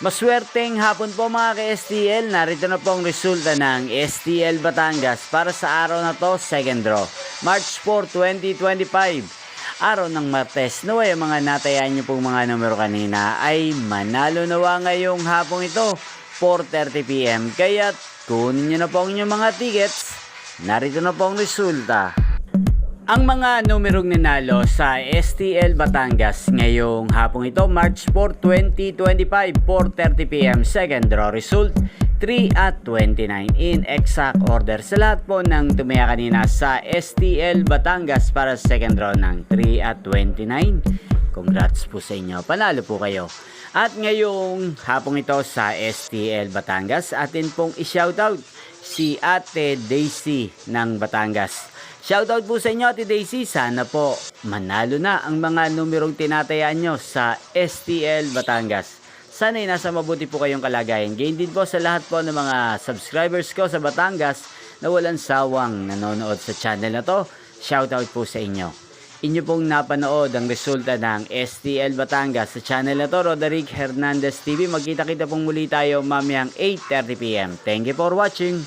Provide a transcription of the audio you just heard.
Maswerteng hapon po mga ka-STL, narito na po ang resulta ng STL Batangas para sa araw na to, second draw, March 4, 2025. Araw ng Martes, naway ang mga natayaan nyo pong mga numero kanina ay manalo nawa ngayong hapong ito, 4:30 PM. Kaya kunin nyo na po ang inyong mga tickets, narito na po ang resulta. Ang mga numerong nanalo sa STL Batangas ngayong hapong ito, March 4, 2025, 4:30 PM, second draw result, 3 at 29 in exact order. Sa lahat po ng tumaya kanina sa STL Batangas para sa second draw ng 3 at 29, congrats po sa inyo, panalo po kayo. At ngayong hapong ito sa STL Batangas, atin pong i-shoutout si Ate Daisy ng Batangas. Shoutout po sa inyo, Ate Daisy. Sana po manalo na ang mga numerong tinatayaan nyo sa STL Batangas. Sana'y nasa mabuti po kayong kalagayan. Gain din po sa lahat po ng mga subscribers ko sa Batangas na walang sawang nanonood sa channel na to. Shoutout po sa inyo. Inyo pong napanood ang resulta ng STL Batangas sa channel na to, Roderick Hernandez TV. Magkita-kita pong muli tayo mamayang 8:30 PM. Thank you for watching.